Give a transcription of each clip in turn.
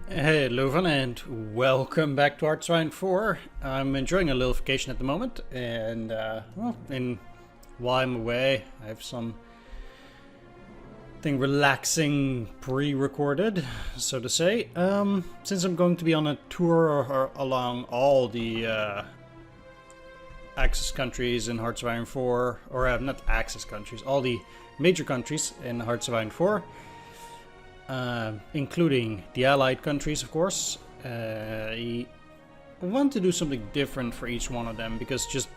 Hey Leuven, and welcome back to HOI3 IV. I'm enjoying a little vacation at the moment, and while I'm away, I have something relaxing pre-recorded, so to say. Since I'm going to be on a tour along all the Axis countries in HOI3 IV, or not Axis countries, all the major countries in HOI3 IV. Including the allied countries, of course. I want to do something different for each one of them, because just,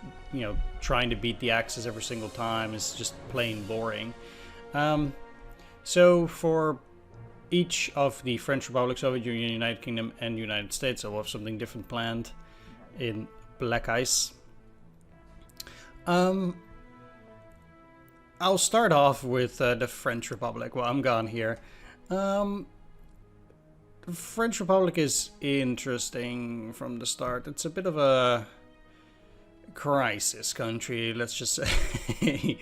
trying to beat the Axis every single time is just plain boring. So for each of the French Republic, Soviet Union, United Kingdom, and United States, I will have something different planned in Black Ice. I'll start off with the French Republic. Well, I'm gone here. The French Republic is interesting from the start. It's a bit of a crisis country, let's just say.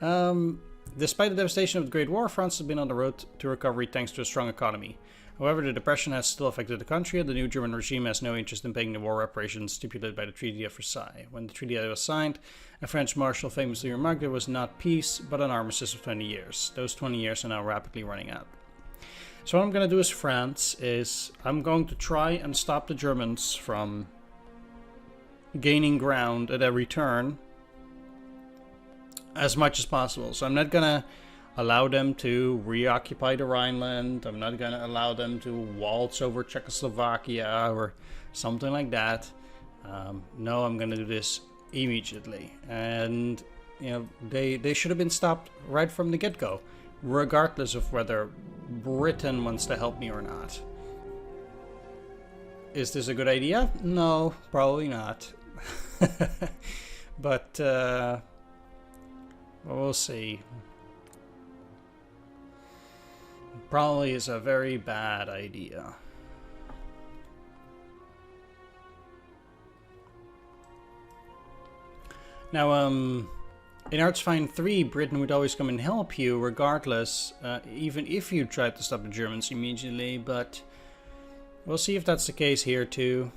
Despite the devastation of the Great War, France has been on the road to recovery thanks to a strong economy. However, the depression has still affected the country, and the new German regime has no interest in paying the war reparations stipulated by the Treaty of Versailles. When the treaty was signed, a French marshal famously remarked there was not peace, but an armistice of 20 years. Those 20 years are now rapidly running out. So what I'm going to do as France is I'm going to try and stop the Germans from gaining ground at every turn as much as possible. So I'm not going to allow them to reoccupy the Rhineland. I'm not going to allow them to waltz over Czechoslovakia or something like that. No, I'm going to do this immediately. And, they should have been stopped right from the get-go, regardless of whether Britain wants to help me or not. Is this a good idea? No, probably not. But we'll see. Probably is a very bad idea. Now, in HOI3 III, Britain would always come and help you regardless, even if you tried to stop the Germans immediately, but we'll see if that's the case here too.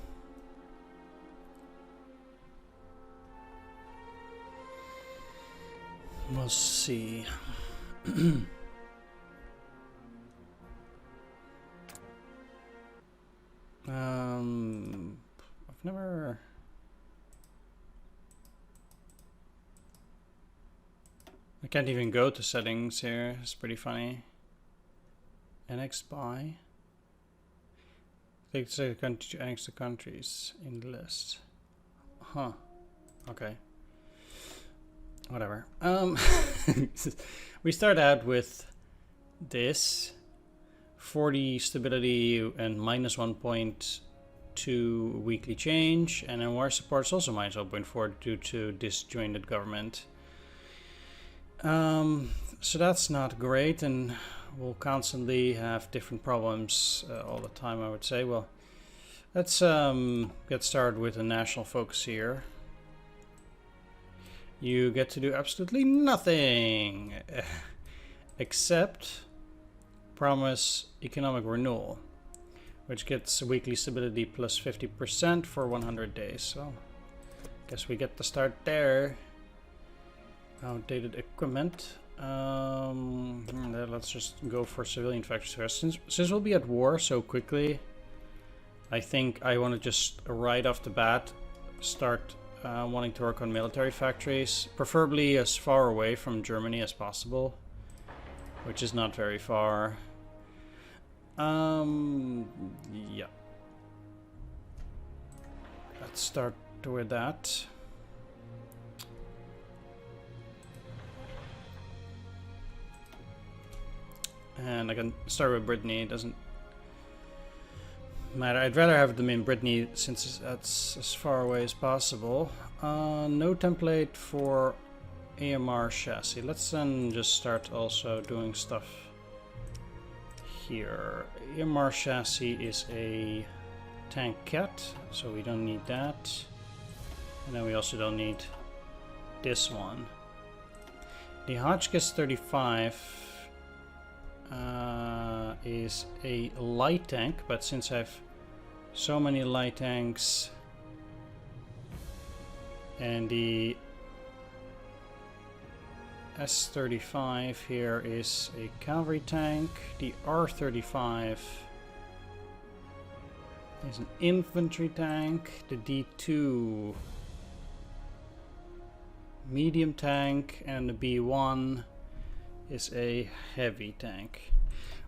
We'll see. I've never... I can't even go to settings here. It's pretty funny. Annex by. Take the country to annex the countries in the list. Huh. Okay. Whatever. We start out with this 40 stability and minus 1.2 weekly change, and then war support is also minus 1.4 due to disjointed government. So that's not great, and we'll constantly have different problems all the time, I would say. Well, let's get started with a national focus here. You get to do absolutely nothing except promise economic renewal, which gets weekly stability plus 50% for 100 days. So guess we get to start there. Outdated equipment. Let's just go for civilian factories first. Since we'll be at war so quickly, I think I want to just right off the bat start wanting to work on military factories, preferably as far away from Germany as possible, which is not very far. Yeah. Let's start with that. And I can start with Brittany, it doesn't matter. I'd rather have them in Brittany since that's as far away as possible. No template for AMR chassis. Let's then just start also doing stuff here. AMR chassis is a tankette, so we don't need that. And then we also don't need this one. The Hotchkiss 35 is a light tank, but since I have so many light tanks and the S-35 here is a cavalry tank, the R-35 is an infantry tank, the D-2 medium tank, and the B-1 is a heavy tank.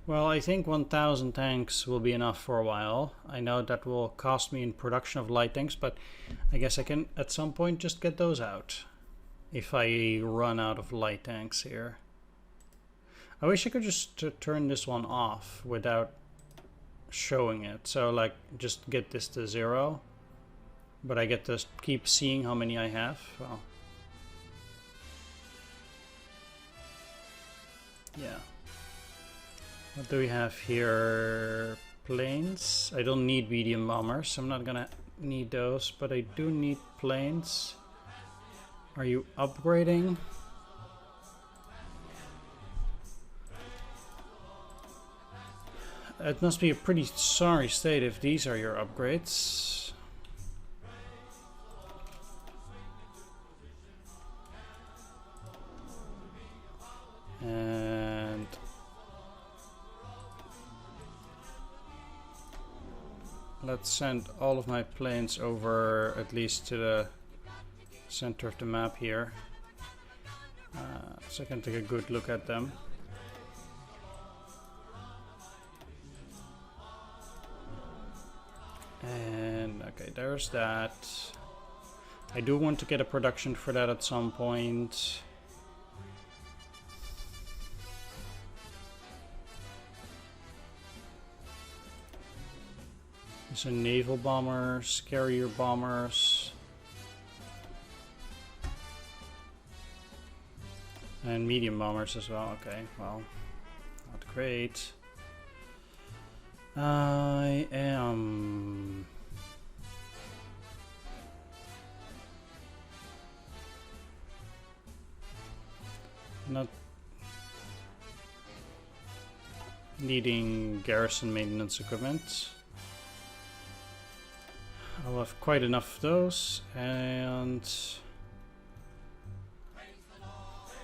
Well, I think 1000 tanks will be enough for a while. I know that will cost me in production of light tanks, but I guess I can at some point just get those out if I run out of light tanks here. I wish I could just turn this one off without showing it. So like just get this to 0, but I get to keep seeing how many I have. Well, yeah. What do we have here? Planes. I don't need medium bombers. I'm not gonna need those, but I do need planes. Are you upgrading? It must be a pretty sorry state if these are your upgrades. And let's send all of my planes over at least to the center of the map here, so I can take a good look at them. And okay, there's that. I do want to get a production for that at some point. There's a naval bombers, carrier bombers. And medium bombers as well. Okay, well, not great. I am not needing garrison maintenance equipment. I'll have quite enough of those, and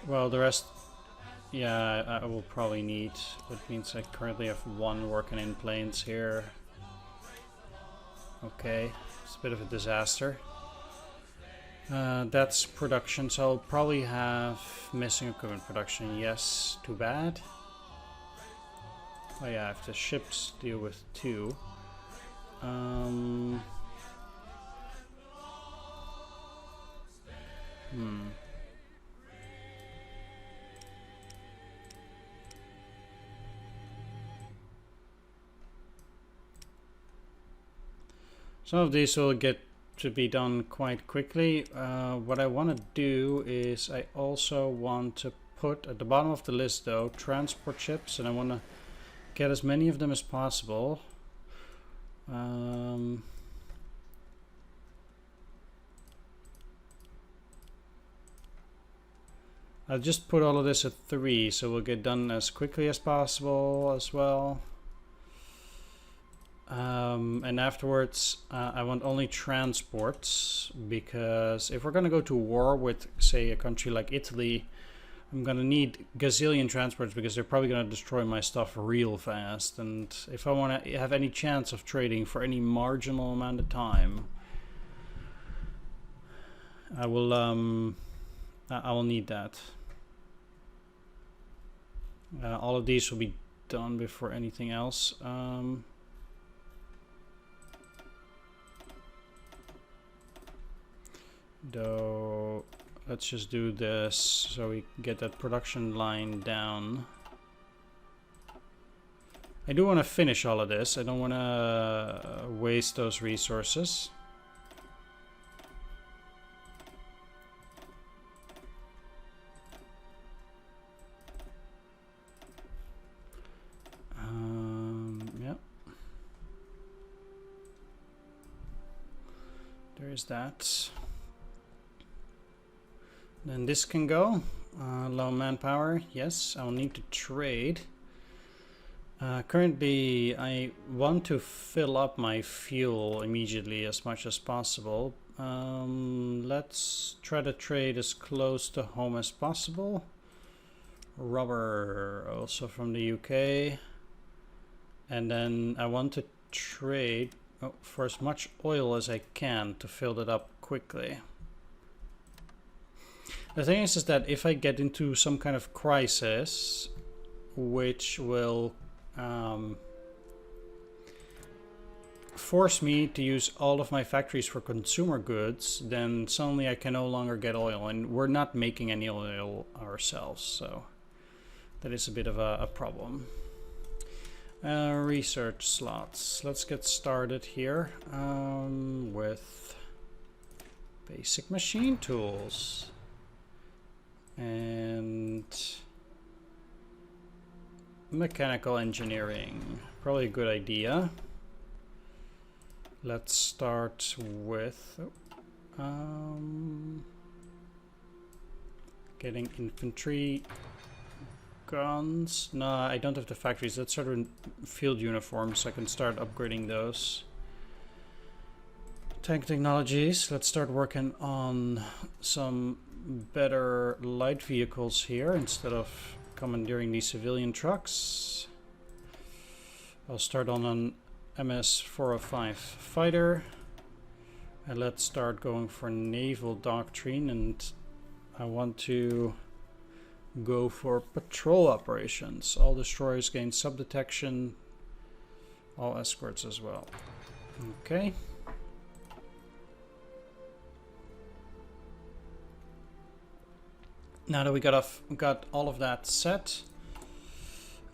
well, the rest, yeah, I will probably need. That means I currently have one working in planes here. Okay, it's a bit of a disaster. That's production, so I'll probably have missing equipment production. Yes, too bad. Oh yeah, I have the ships deal with 2. Some of these will get to be done quite quickly. What I want to do is I also want to put at the bottom of the list though transport ships, and I want to get as many of them as possible. I'll just put all of this at 3, so we'll get done as quickly as possible as well. And afterwards, I want only transports, because if we're going to go to war with, say, a country like Italy, I'm going to need gazillion transports because they're probably going to destroy my stuff real fast. And if I want to have any chance of trading for any marginal amount of time, I will need that. All of these will be done before anything else. Though, let's just do this so we get that production line down. I do want to finish all of this. I don't want to waste those resources. Yep. There's that. Then this can go. Low manpower, yes. I'll need to trade. Currently, I want to fill up my fuel immediately as much as possible. Let's try to trade as close to home as possible. Rubber, also from the UK. And then I want to trade for as much oil as I can to fill it up quickly. The thing is that if I get into some kind of crisis, which will force me to use all of my factories for consumer goods, then suddenly I can no longer get oil, and we're not making any oil ourselves, so that is a bit of a problem. Research slots. Let's get started here with basic machine tools and mechanical engineering. Probably a good idea. Let's start with getting infantry guns. No, I don't have the factories. Let's start with field uniforms so I can start upgrading those. Tank technologies. Let's start working on some better light vehicles here instead of commandeering these civilian trucks. I'll start on an MS-405 fighter, and let's start going for naval doctrine, and I want to go for patrol operations. All destroyers gain sub-detection, all escorts as well. Okay. Now that we got all of that set,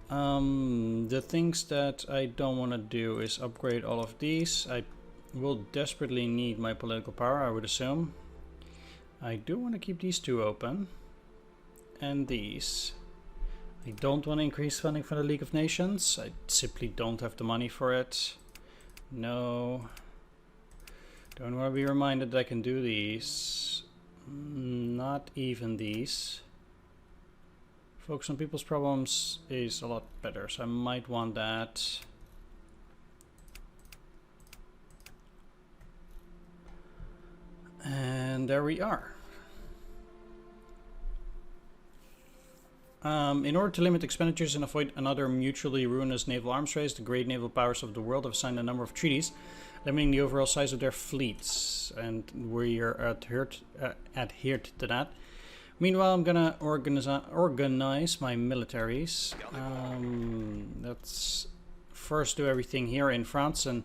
the things that I don't want to do is upgrade all of these. I will desperately need my political power, I would assume. I do want to keep these two open. And these. I don't want to increase funding for the League of Nations. I simply don't have the money for it. No. Don't want to be reminded that I can do these. Not even these. Focus on people's problems is a lot better, so I might want that. And there we are. In order to limit expenditures and avoid another mutually ruinous naval arms race, the great naval powers of the world have signed a number of treaties limiting the overall size of their fleets, and we are adhered to that. Meanwhile, I'm gonna organize my militaries. Let's first do everything here in France, and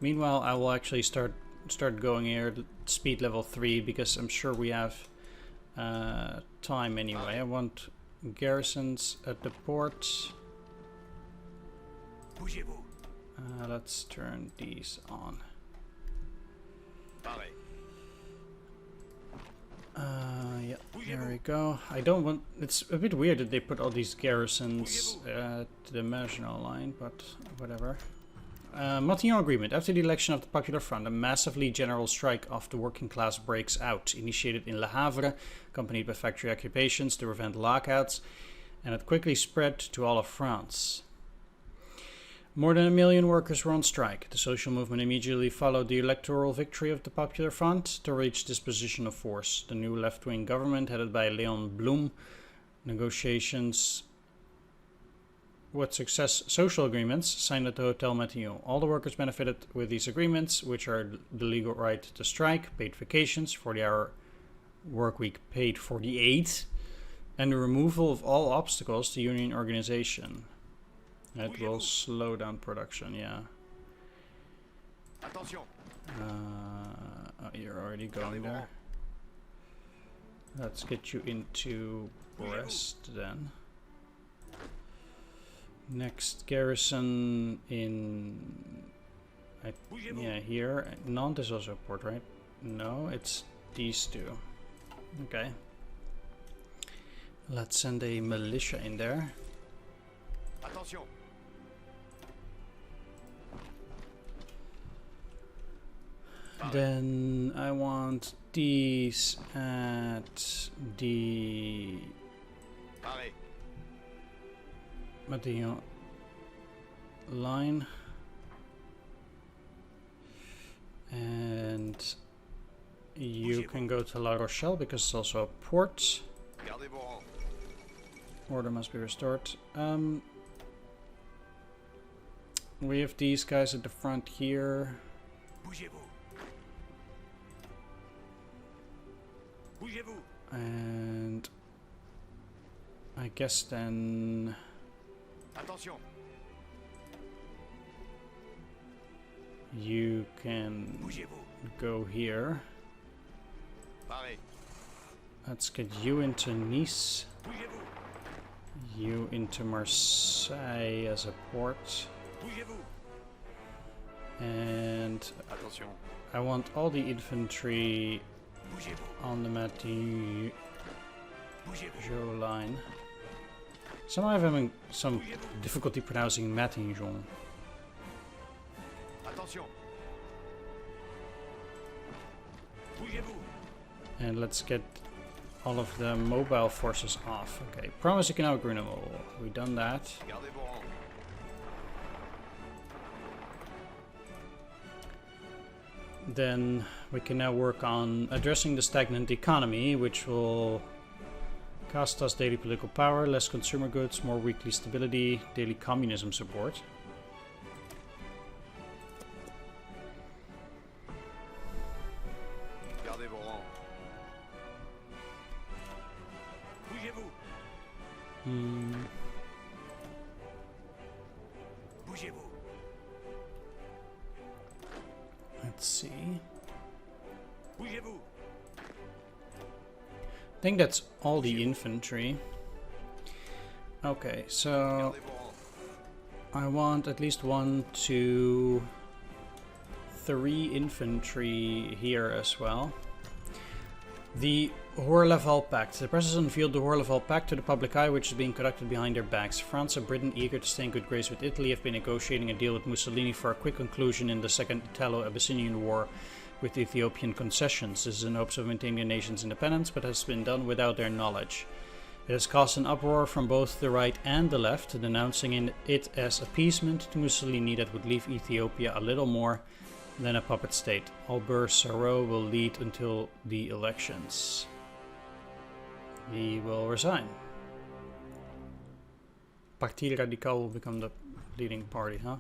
meanwhile I will actually start going here at speed level 3 because I'm sure we have time anyway. I want garrisons at the port. Let's turn these on. Yeah, there we go. I don't want... It's a bit weird that they put all these garrisons to the Maginot Line, but whatever. Matignon Agreement. After the election of the Popular Front, a massively general strike of the working class breaks out, initiated in Le Havre, accompanied by factory occupations to prevent lockouts, and it quickly spread to all of France. More than 1 million workers were on strike. The social movement immediately followed the electoral victory of the Popular Front to reach this position of force. The new left-wing government, headed by Léon Blum, negotiations with success social agreements signed at the Hotel Matignon. All the workers benefited with these agreements, which are the legal right to strike, paid vacations, 40-hour work week paid 48, and the removal of all obstacles to union organization. That will slow down production, yeah. Oh, you're already going there. Let's get you into Brest then. Next garrison in... yeah, here. Nantes is also a port, right? No, it's these two. Okay. Let's send a militia in there. Attention. Then I want these at the Matignon line. And you can go to La Rochelle because it's also a port. Order must be restored. We have these guys at the front here. And I guess then you can go here. Let's get you into Nice. You into Marseille as a port. And I want all the infantry on the Matignon line. Somehow I'm having some difficulty pronouncing Matignon. And let's get all of the mobile forces off. Okay, promise economic renewal. We've done that. Then we can now work on addressing the stagnant economy, which will cost us daily political power, less consumer goods, more weekly stability, daily communism support. Let's see. I think that's all the infantry. Okay, so I want at least 1, 2, 3 infantry here as well. The Naval Pact. The press has unveiled the Naval Pact to the public eye, which is being conducted behind their backs. France and Britain, eager to stay in good grace with Italy, have been negotiating a deal with Mussolini for a quick conclusion in the Second Italo-Abyssinian War with Ethiopian concessions. This is in hopes of maintaining the nation's independence, but has been done without their knowledge. It has caused an uproar from both the right and the left, denouncing it as appeasement to Mussolini that would leave Ethiopia a little more than a puppet state. Albert Sarraut will lead until the elections. He will resign. Parti Radical will become the leading party, huh?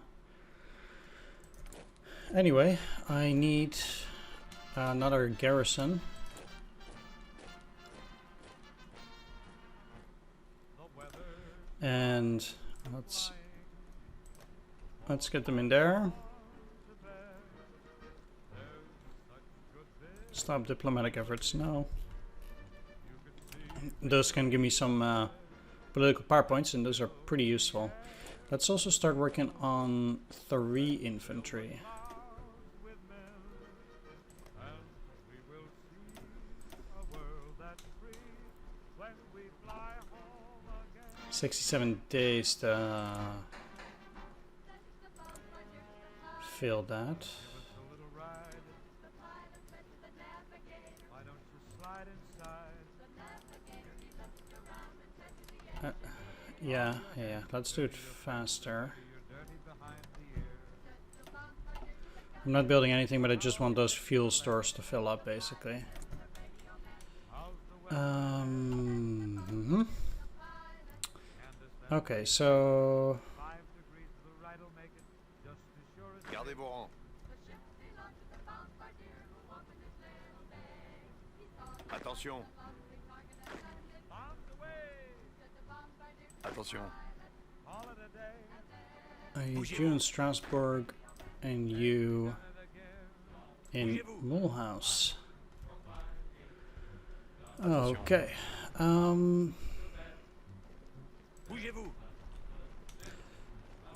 Anyway, I need another garrison. And let's get them in there. Stop diplomatic efforts, no. Those can give me some political power points, and those are pretty useful. Let's also start working on 3 infantry. "67 days to fill that." Yeah, let's do it faster. I'm not building anything, but I just want those fuel stores to fill up, basically. Okay, so... Attention. Attention. I need you in Strasbourg and you in Mulhouse. Okay.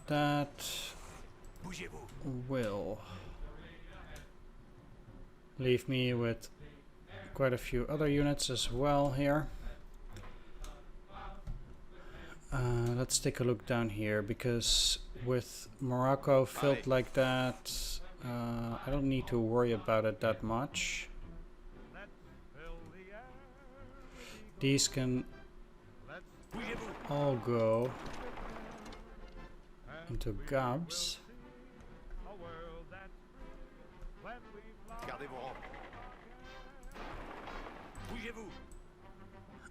That will leave me with quite a few other units as well here. Let's take a look down here, because with Morocco filled like that, I don't need to worry about it that much. These can all go. into Gabs.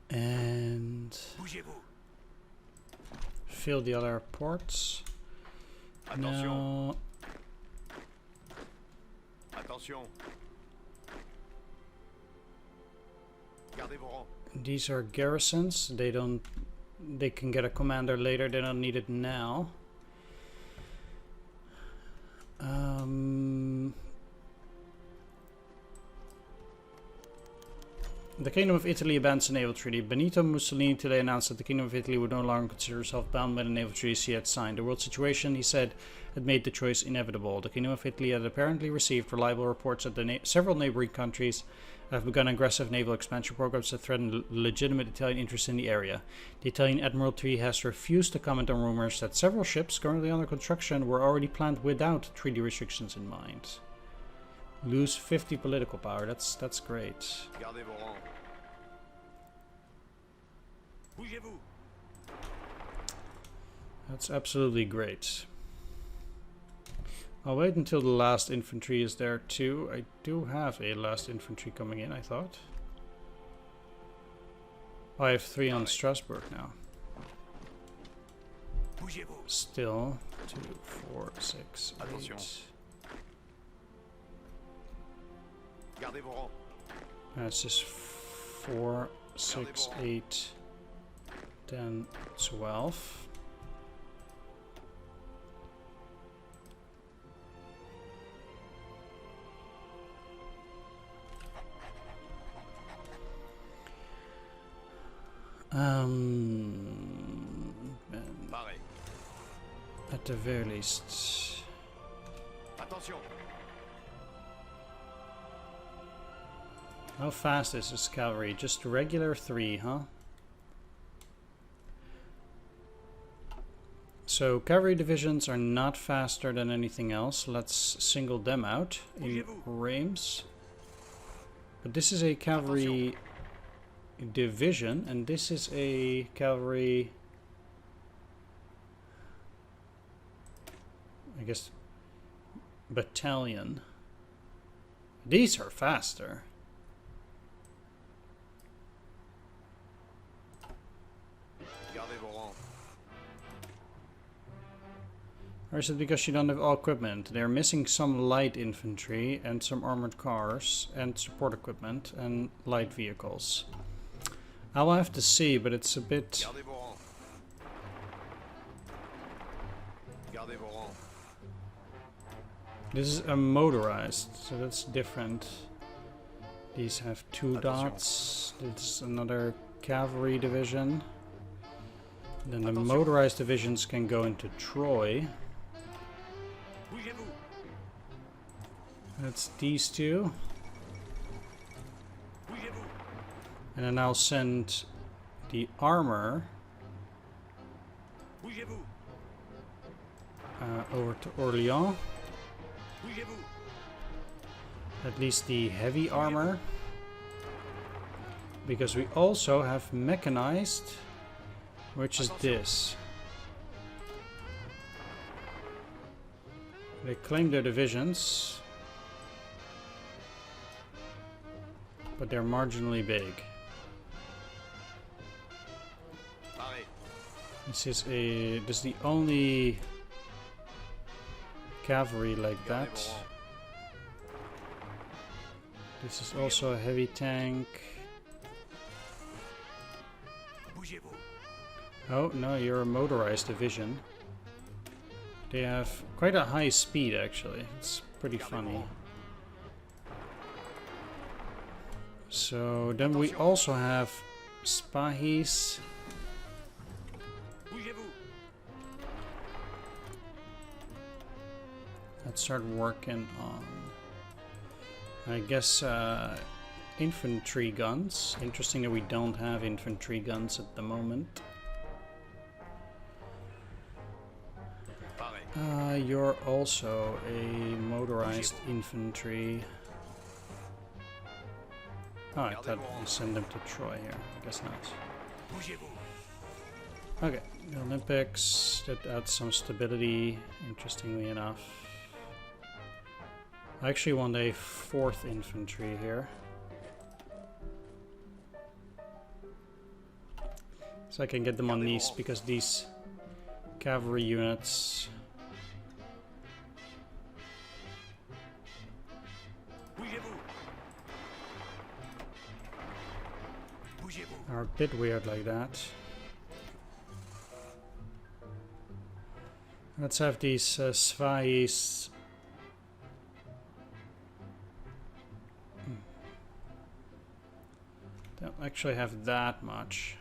And fill the other ports. Now, these are garrisons. They can get a commander later. They don't need it now. The Kingdom of Italy abandons the naval treaty. Benito Mussolini today announced that the Kingdom of Italy would no longer consider itself bound by the naval treaties he had signed. The world situation, he said, had made the choice inevitable. The Kingdom of Italy had apparently received reliable reports that several neighboring countries have begun aggressive naval expansion programs that threaten legitimate Italian interests in the area. The Italian Admiralty has refused to comment on rumors that several ships currently under construction were already planned without treaty restrictions in mind. Lose 50 political power. That's great. That's absolutely great. I'll wait until the last infantry is there too. I do have a last infantry coming in, I thought. Oh, I have 3 on Strasbourg now. Still 2, 4, 6, 8. That's just 4, 6, 8, 10, 12. At the very least. How fast is this cavalry? Just regular 3, huh? So cavalry divisions are not faster than anything else. Let's single them out in Reims. But this is a cavalry division, and this is a cavalry, I guess, battalion. These are faster. Or is it because you don't have all equipment? They're missing some light infantry and some armored cars and support equipment and light vehicles. I'll have to see, but it's a bit... This is a motorized, so that's different. These have 2 dots. This is another cavalry division. Then the motorized divisions can go into Troy. That's these 2. And then I'll send the armor over to Orléans. At least the heavy armor. Because we also have mechanized, which is this. They claim their divisions, but they're marginally big. This is the only cavalry like that. This is also a heavy tank. Oh no, you're a motorized division. They have quite a high speed actually. It's pretty funny. So then we also have Spahis. Let's start working on, I guess, infantry guns. Interesting that we don't have infantry guns at the moment. You're also a motorized infantry. Oh, I thought we send them to Troy here. I guess not. Okay, the Olympics, that adds some stability, interestingly enough. I actually want a 4th infantry here. So I can get them on these, because these cavalry units are a bit weird like that. Let's have these Svais. Don't actually have that much.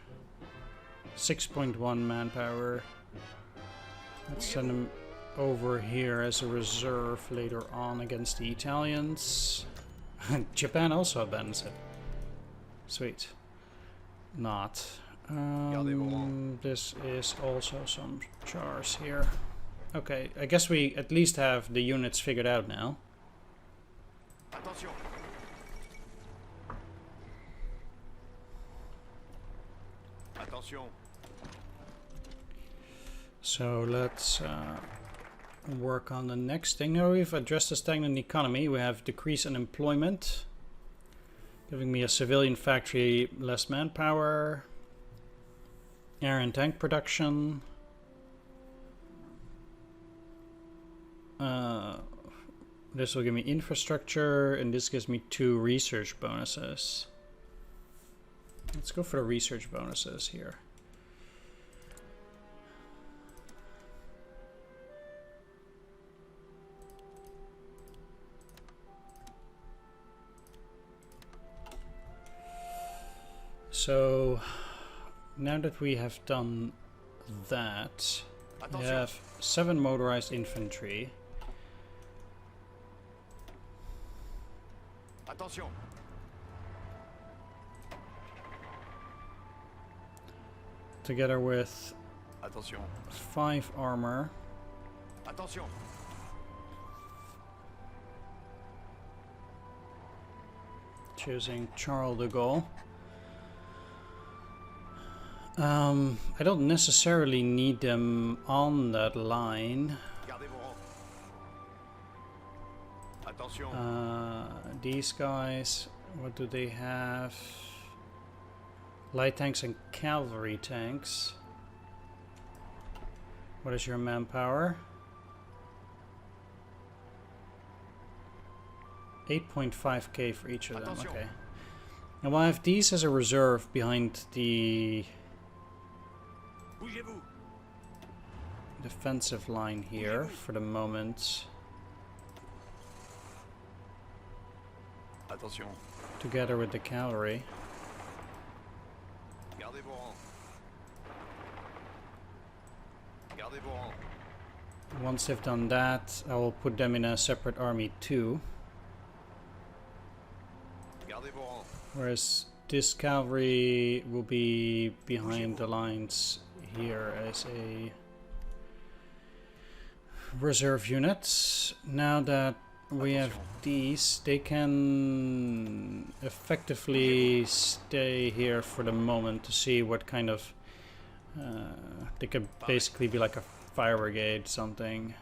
6.1 manpower. Let's send them over here as a reserve later on against the Italians. Japan also abandons it. Sweet. Not. This is also some chars here. Okay, I guess we at least have the units figured out now. Attention. Attention. So let's work on the next thing. Now we've addressed the stagnant economy. We have decreased unemployment, giving me a civilian factory, less manpower, air and tank production. This will give me infrastructure, and this gives me 2 research bonuses. Let's go for the research bonuses here. So now that we have done that, we have 7 motorized infantry. Attention. Together with Attention. 5 armor. Attention. Choosing Charles de Gaulle. I don't necessarily need them on that line. Gardez vos rangs. Attention. These guys, what do they have? Light tanks and cavalry tanks. What is your manpower? 8.5k for each of them, Attention. okay. And we'll have these as a reserve behind the Bougez-vous. defensive line here for the moment, Attention. together with the cavalry. Gardez vos rangs. Gardez vos rangs. Once they've done that, I will put them in a separate army too. Gardez vos rangs. Whereas this cavalry will be behind the lines here as a reserve unit. Now that we have these, they can effectively stay here for the moment to see what kind of... they could basically be like a fire brigade, something.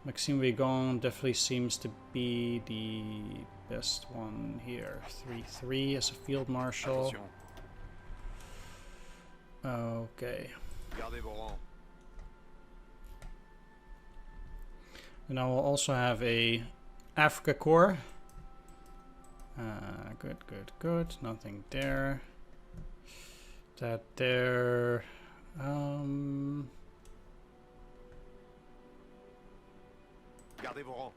Maxime Weygand definitely seems to be the best one here. 3-3 as a field marshal. Attention. Okay. Gardez vos rangs. And I will also have a Africa Corps. Good, good, good. Nothing there. That there. Gardez vos rangs.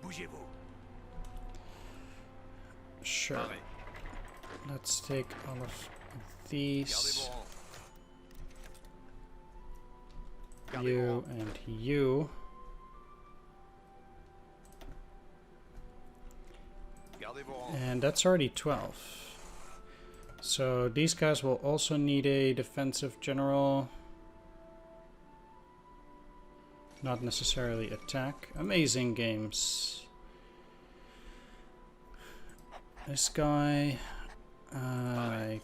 Bougez-vous. Sure. Pareil. Let's take all of Gardez these. vos rangs. Gardez vos You rangs. and you. Gardez vos rangs. And that's already 12. So these guys will also need a defensive general. Not necessarily attack. Amazing games. This guy, I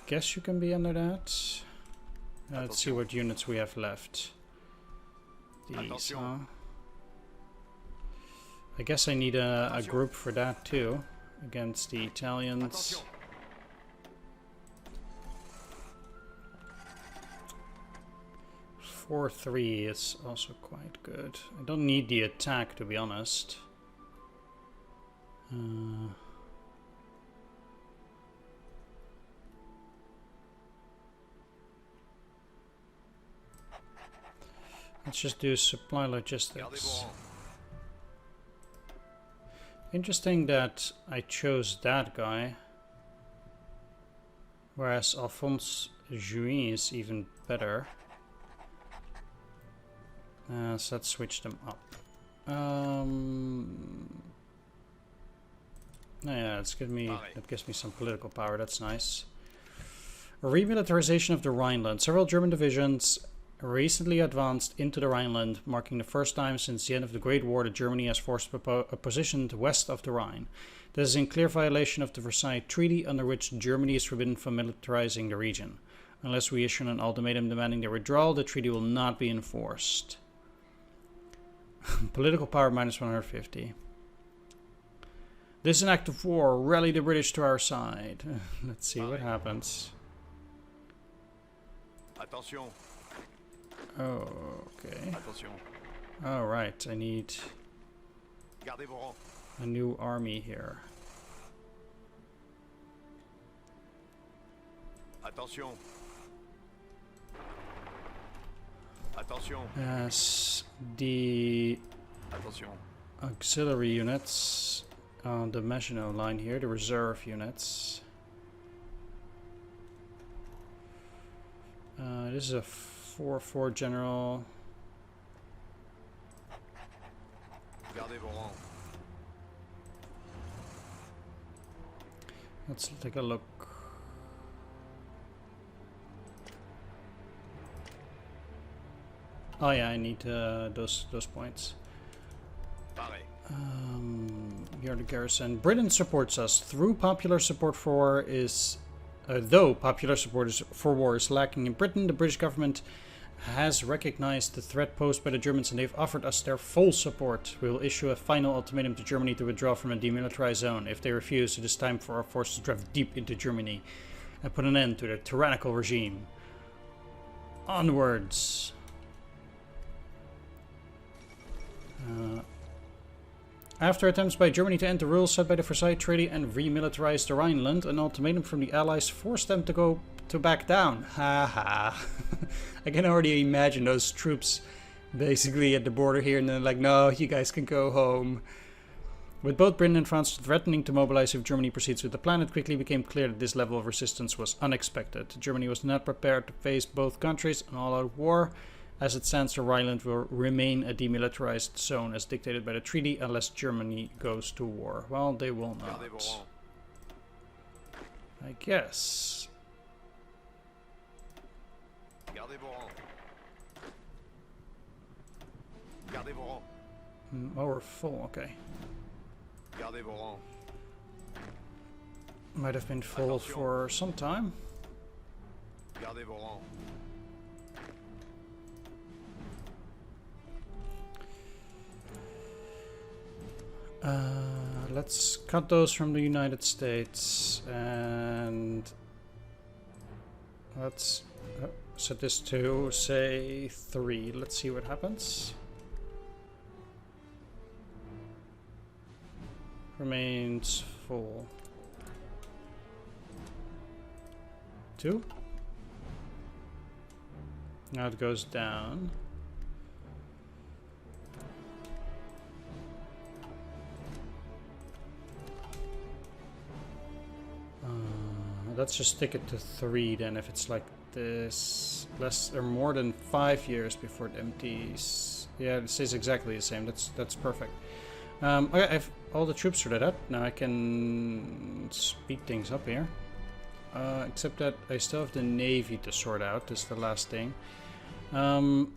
guess you can be under that. Let's see what units we have left. These, huh? I guess I need a group for that too, against the Italians. 4-3 is also quite good. I don't need the attack, to be honest. Let's just do supply logistics. Interesting that I chose that guy, whereas Alphonse Juin is even better. So let's switch them up. Yeah, that gives me some political power. That's nice. A remilitarization of the Rhineland. Several German divisions recently advanced into the Rhineland, marking the first time since the end of the Great War that Germany has forced a position west of the Rhine. This is in clear violation of the Versailles Treaty, under which Germany is forbidden from militarizing the region. Unless we issue an ultimatum demanding their withdrawal, the treaty will not be enforced. Political power minus 150. This is an act of war. Rally the British to our side. Let's see what happens. Attention. Oh, okay. Attention. All right, I need Gardez vos rangs. a new army here. Attention. Attention. As the Attention. auxiliary units on the Maginot line here, the reserve units. This is a 4-4 general. Gardez vos rangs. Let's take a look. Oh yeah, I need those points. Pareil. Here the garrison. Britain supports us through popular support for war is. Though popular support for war is lacking in Britain, the British government has recognized the threat posed by the Germans and they've offered us their full support. We will issue a final ultimatum to Germany to withdraw from a demilitarized zone. If they refuse, it is time for our forces to drive deep into Germany and put an end to their tyrannical regime. Onwards. After attempts by Germany to end the rules set by the Versailles Treaty and remilitarize the Rhineland, an ultimatum from the Allies forced them to back down. Haha. I can already imagine those troops basically at the border here and then like, no, you guys can go home. With both Britain and France threatening to mobilize if Germany proceeds with the plan, it quickly became clear that this level of resistance was unexpected. Germany was not prepared to face both countries in all-out war. As it stands, the Rhineland will remain a demilitarized zone as dictated by the treaty unless Germany goes to war. Well, they will not. I guess. Gardez vos rangs. Gardez vos rangs. Oh, we're full, okay. Gardez vos rangs. Might have been full for some time. Gardez vos rangs. Let's cut those from the United States and let's set this to, say, 3. Let's see what happens. Remains full. 2. Now it goes down. Let's just stick it to 3 then, if it's like this. Less or more than 5 years before it empties. Yeah, it stays exactly the same. That's perfect. Okay, I have all the troops sorted out. Now I can speed things up here. Except that I still have the Navy to sort out. This is the last thing. I'm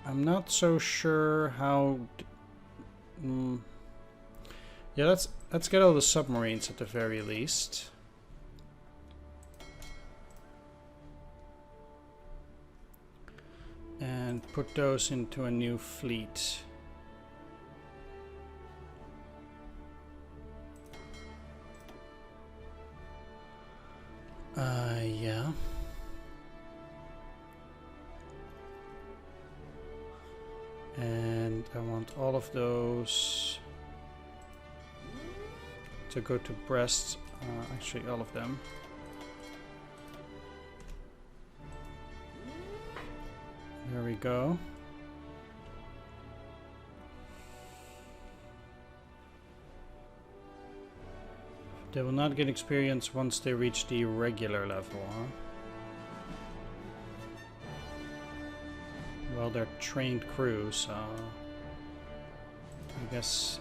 not so sure how... yeah, let's get all the submarines at the very least. and put those into a new fleet. Yeah. And I want all of those to go to Brest. Actually, all of them. There we go. They will not get experience once they reach the regular level, huh? Well, they're trained crew, so I guess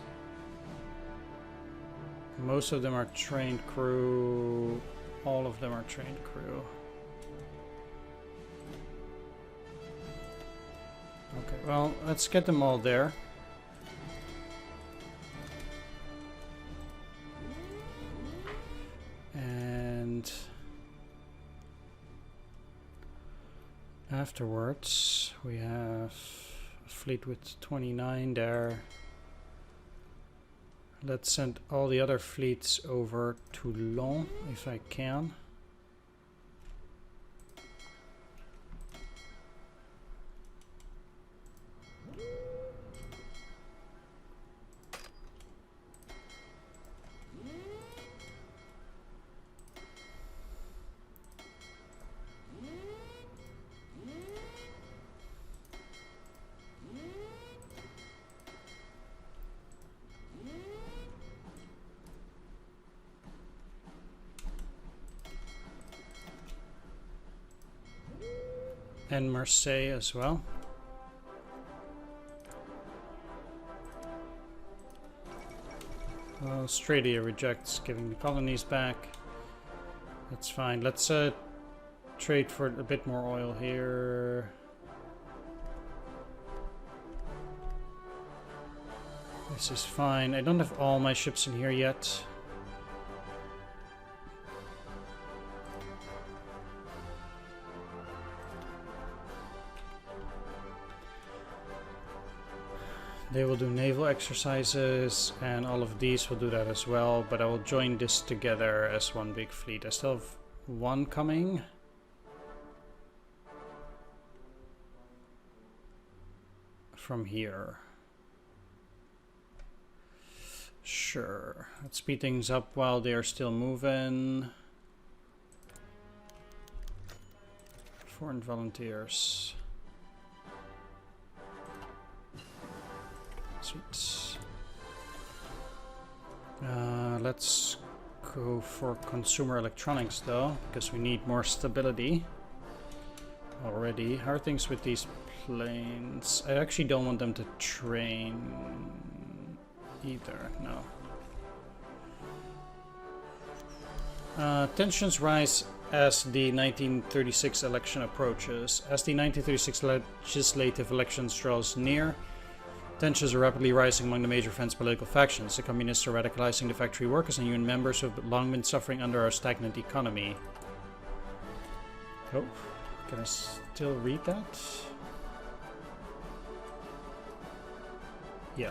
most of them are trained crew. All of them are trained crew. Okay, well, let's get them all there. And afterwards, we have a fleet with 29 there. Let's send all the other fleets over to Toulon, if I can. And Marseille as well. Well, Australia rejects giving the colonies back. That's fine. Let's trade for a bit more oil here. This is fine. I don't have all my ships in here yet. They will do naval exercises, and all of these will do that as well, but I will join this together as one big fleet. I still have one coming. From here. Sure. Let's speed things up while they are still moving. Foreign volunteers. Sweet. Let's go for consumer electronics though, because we need more stability already. How are things with these planes? I actually don't want them to train either, no. Tensions rise as the 1936 election approaches. As the 1936 legislative elections draws near, tensions are rapidly rising among the major French political factions. The communists are radicalizing the factory workers and union members who have long been suffering under our stagnant economy. Oh, can I still read that? Yeah.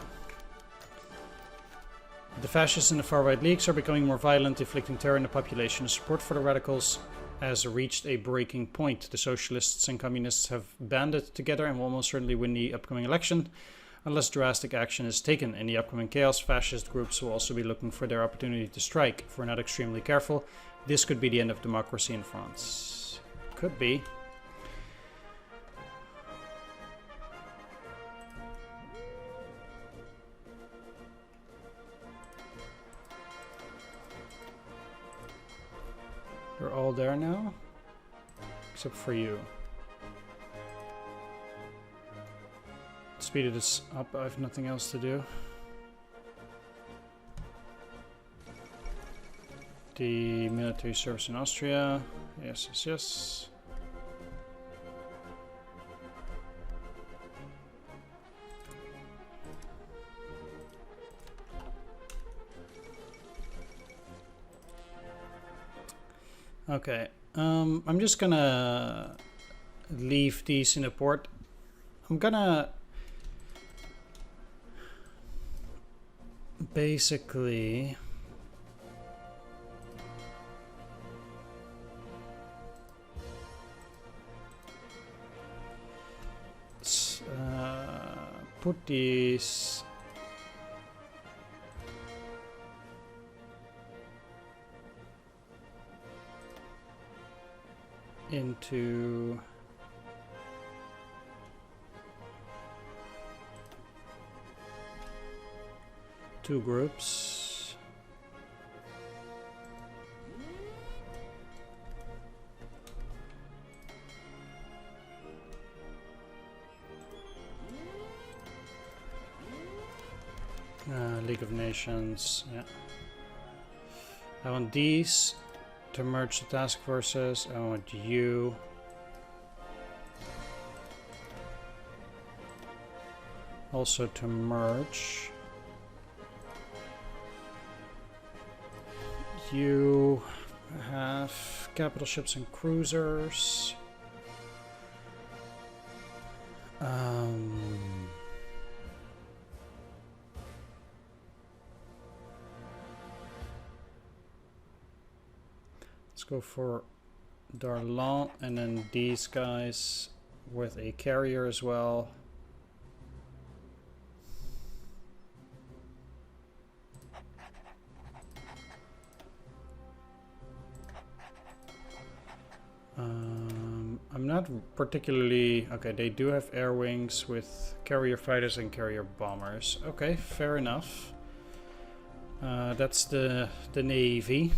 The fascists in the far-right leagues are becoming more violent, inflicting terror on the population. The support for the radicals has reached a breaking point. The socialists and communists have banded together and will almost certainly win the upcoming election, unless drastic action is taken. In the upcoming chaos, fascist groups will also be looking for their opportunity to strike. If we're not extremely careful, this could be the end of democracy in France. Could be. They're all there now, except for you. Speed this up, I have nothing else to do. The military service in Austria. Yes, yes, yes. Okay, I'm just gonna leave these in a port I'm gonna basically put these into two groups. League of Nations, yeah. I want these to merge the task forces. I want you also to merge. You have capital ships and cruisers. Let's go for Darlan and then these guys with a carrier as well. I'm not particularly... Okay, they do have air wings with carrier fighters and carrier bombers. Okay, fair enough. That's the Navy.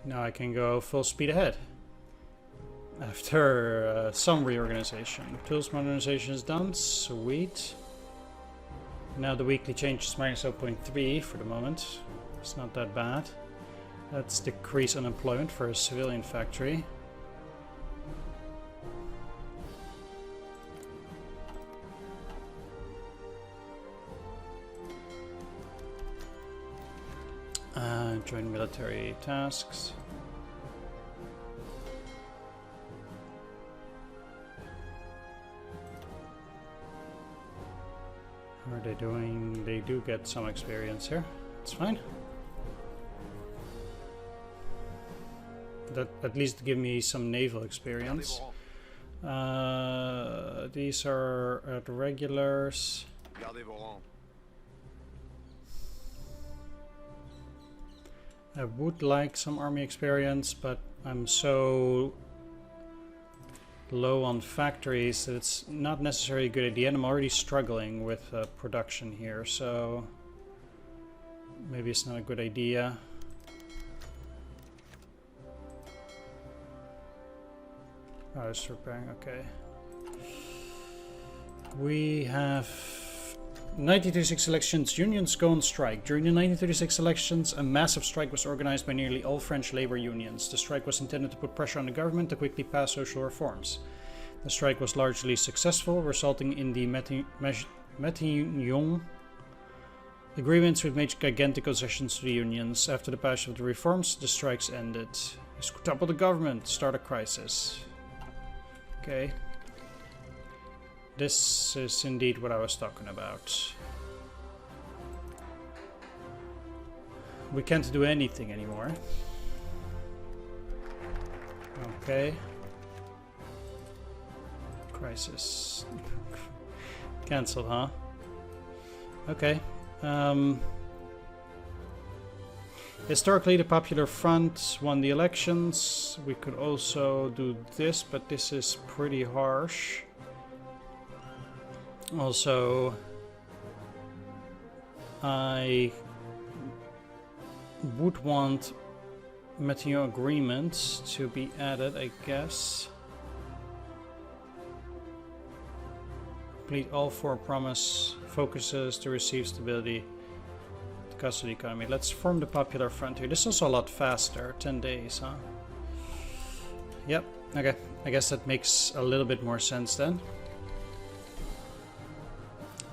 Now I can go full speed ahead. After some reorganization. Tools modernization is done. Sweet. Now the weekly change is minus 0.3 for the moment. It's not that bad. Let's decrease unemployment for a civilian factory. Join military tasks. How are they doing? They do get some experience here. It's fine. That at least give me some naval experience. These are at regulars. Gardez vos rangs. I would like some army experience, but I'm so low on factories that it's not necessarily a good idea. And I'm already struggling with production here, so maybe it's not a good idea. Oh, it's repairing, okay. We have 1936 elections, unions go on strike. During the 1936 elections, a massive strike was organized by nearly all French labor unions. The strike was intended to put pressure on the government to quickly pass social reforms. The strike was largely successful, resulting in the Matignon agreements which made gigantic concessions to the unions. After the passage of the reforms, the strikes ended. Topple the government, start a crisis. Okay. This is indeed what I was talking about. We can't do anything anymore. Okay. Crisis. Cancelled, huh? Okay. Historically, the Popular Front won the elections. We could also do this, but this is pretty harsh. Also, I would want Matignon agreements to be added, I guess. Complete all 4 promise focuses to receive stability to custody economy. Let's form the Popular Front here. This is also a lot faster. 10 days, huh? Yep, okay. I guess that makes a little bit more sense then.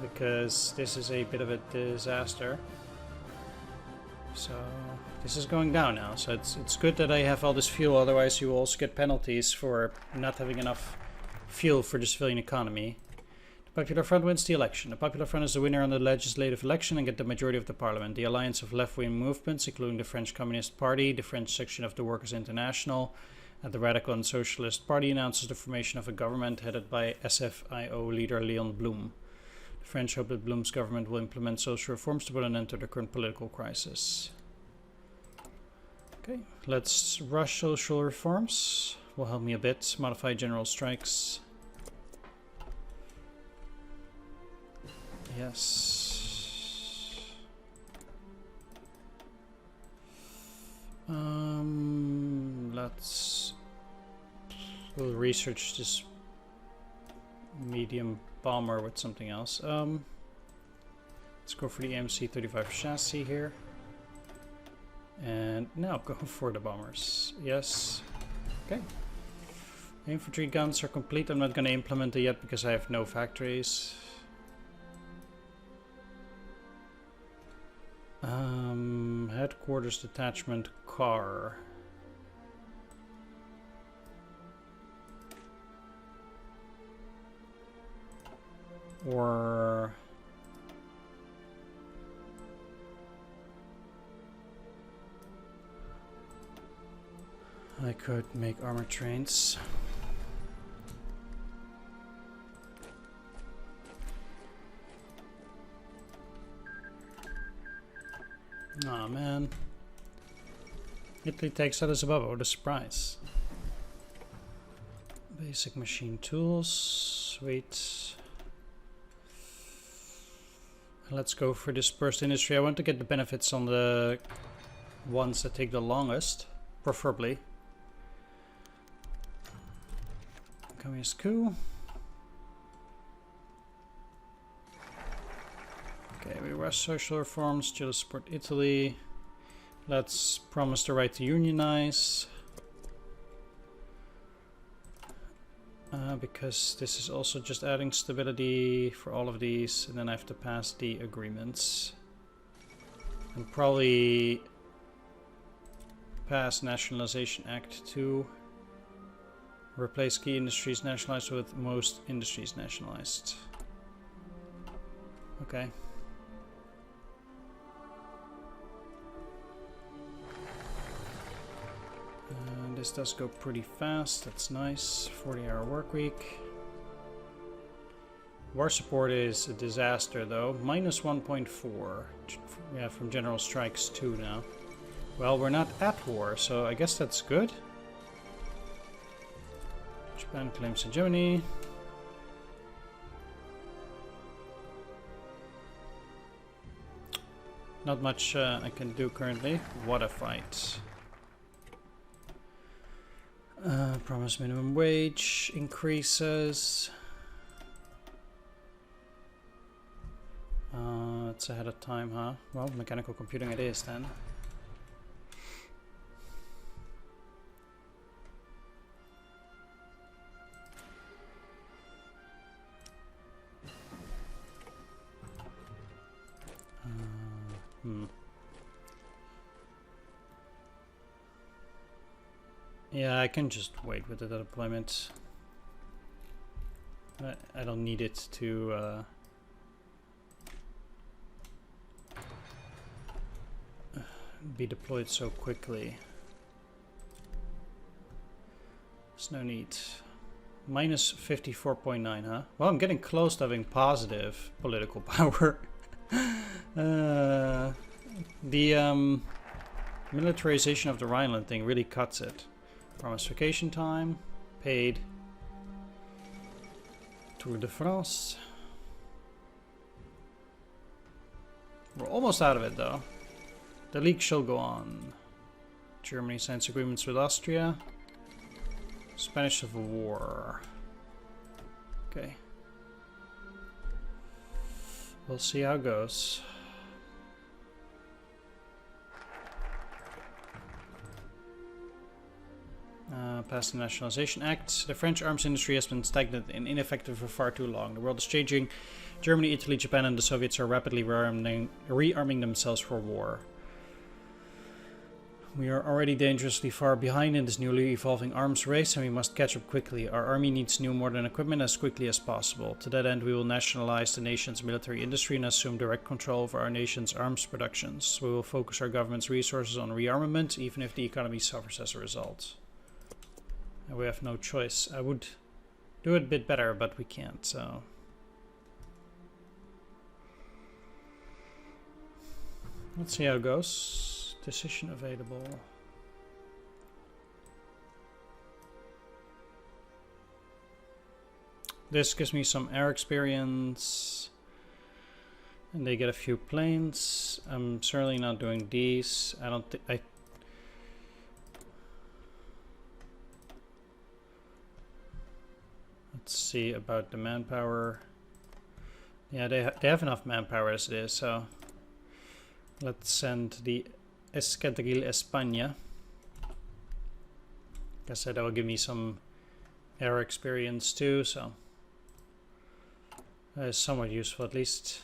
Because this is a bit of a disaster. So this is going down now. So it's good that I have all this fuel, otherwise you also get penalties for not having enough fuel for the civilian economy. The Popular Front wins the election. The Popular Front is the winner on the legislative election and get the majority of the parliament. The alliance of left-wing movements, including the French Communist Party, the French section of the Workers' International, and the Radical and Socialist Party, announces the formation of a government headed by SFIO leader Leon Blum. The French hope that Blum's government will implement social reforms to put an end to the current political crisis. Okay, let's rush social reforms. Will help me a bit. Modify general strikes. Yes. We'll research this medium bomber with something else. Let's go for the AMC-35 chassis here. And now go for the bombers. Yes. Okay. Infantry guns are complete. I'm not going to implement it yet because I have no factories. Headquarters detachment car. Or I could make armor trains. Aw, man. Italy takes that as a bubble. What a surprise. Basic machine tools. Sweet. Let's go for dispersed industry. I want to get the benefits on the ones that take the longest, preferably. Communist coup. Okay, we rush social reforms, still support Italy. Let's promise the right to unionize. Because this is also just adding stability for all of these, and then I have to pass the agreements. And probably pass Nationalization Act 2. Replace key industries nationalized with most industries nationalized. Okay. This does go pretty fast, that's nice. 40-hour work week. War support is a disaster though. Minus 1.4. Yeah, from general strikes 2 now. Well, we're not at war, so I guess that's good. Japan claims hegemony. Not much I can do currently. What a fight. Promise minimum wage increases. It's ahead of time, huh? Well, mechanical computing it is then. Yeah, I can just wait with the deployment. I don't need it to be deployed so quickly. There's no need. Minus 54.9, huh? Well, I'm getting close to having positive political power. The militarization of the Rhineland thing really cuts it. Promised vacation time, paid. Tour de France. We're almost out of it though. The league shall go on. Germany signs agreements with Austria. Spanish Civil War. Okay. We'll see how it goes. Passed the Nationalization Act. The French arms industry has been stagnant and ineffective for far too long. The world is changing. Germany, Italy, Japan, and the Soviets are rapidly rearming themselves for war. We are already dangerously far behind in this newly evolving arms race, and we must catch up quickly. Our army needs new modern equipment as quickly as possible. To that end, we will nationalize the nation's military industry and assume direct control over our nation's arms productions. We will focus our government's resources on rearmament, even if the economy suffers as a result. And we have no choice. I would do it a bit better, but we can't, so... Let's see how it goes. Decision available. This gives me some air experience. And they get a few planes. I'm certainly not doing these. I don't think Let's see about the manpower. Yeah, they have enough manpower as it is, so let's send the Escadrille España. Like I said, that will give me some air experience too, so that is somewhat useful at least.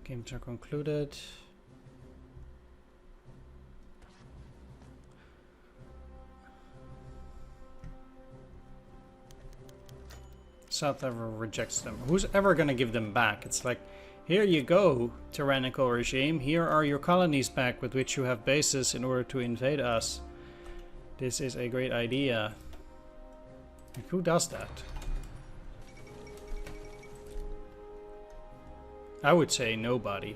Games are concluded. South ever rejects them. Who's ever gonna give them back? It's like, here you go, tyrannical regime. Here are your colonies back with which you have bases in order to invade us. This is a great idea. Like, who does that? I would say nobody.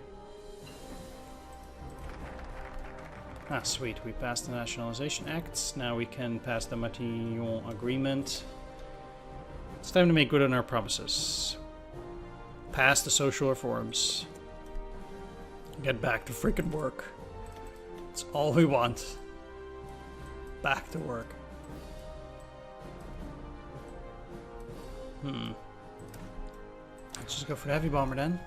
Ah, sweet. We passed the Nationalization Acts. Now we can pass the Matignon Agreement. It's time to make good on our promises. Pass the social reforms. Get back to freaking work. That's all we want. Back to work. Let's just go for the heavy bomber then.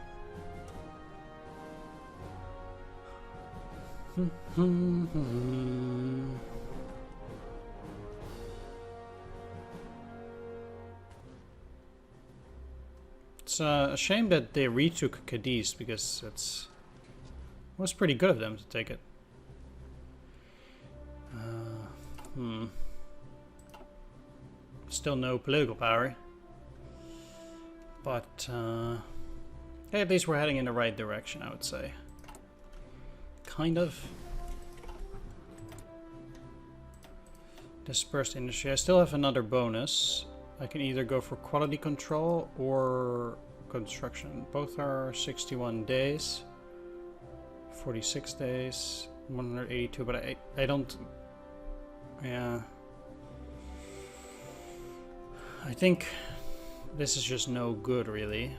It's a shame that they retook Cadiz, because it was pretty good of them to take it. Still no political power. But hey, at least we're heading in the right direction, I would say. Kind of. Dispersed industry. I still have another bonus. I can either go for quality control or construction. Both are 61 days. 46 days. 182, but I don't... Yeah. I think this is just no good, really.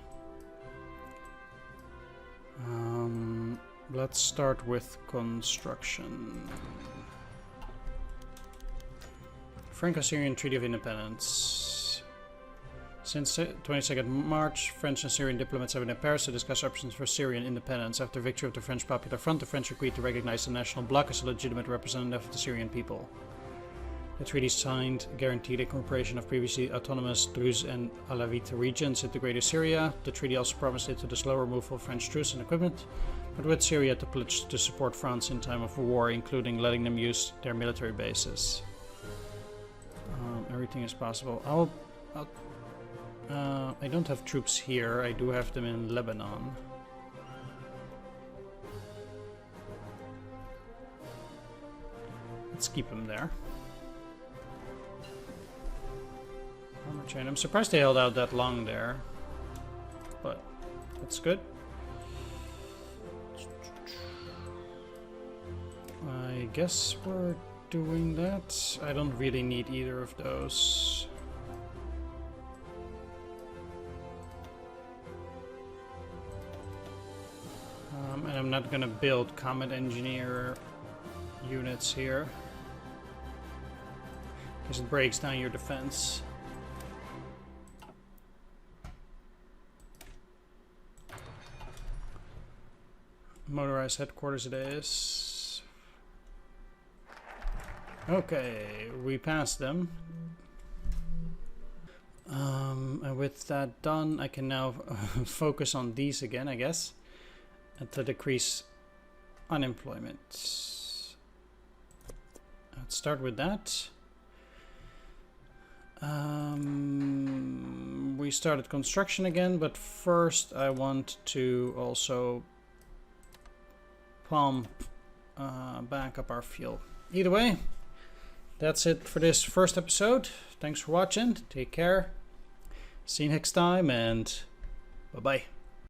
Let's start with construction. Franco-Syrian Treaty of Independence. Since 22nd March, French and Syrian diplomats have been in Paris to discuss options for Syrian independence. After victory of the French Popular Front, the French agreed to recognize the National Bloc as a legitimate representative of the Syrian people. The treaty signed guaranteed incorporation of previously autonomous Druze and Alawite regions into Greater Syria. The treaty also promised it to the slow removal of French troops and equipment, but with Syria to pledge to support France in time of war, including letting them use their military bases. Everything is possible. I don't have troops here. I do have them in Lebanon. Let's keep them there. Armor chain. I'm surprised they held out that long there, but that's good. I guess we're doing that. I don't really need either of those. And I'm not gonna build combat engineer units here, because it breaks down your defense. Motorized headquarters it is. Okay, we passed them. And with that done, I can now focus on these again, I guess, and to decrease unemployment. Let's start with that. We started construction again, but first I want to also pump back up our fuel. Either way, that's it for this first episode. Thanks for watching. Take care. See you next time, and bye-bye.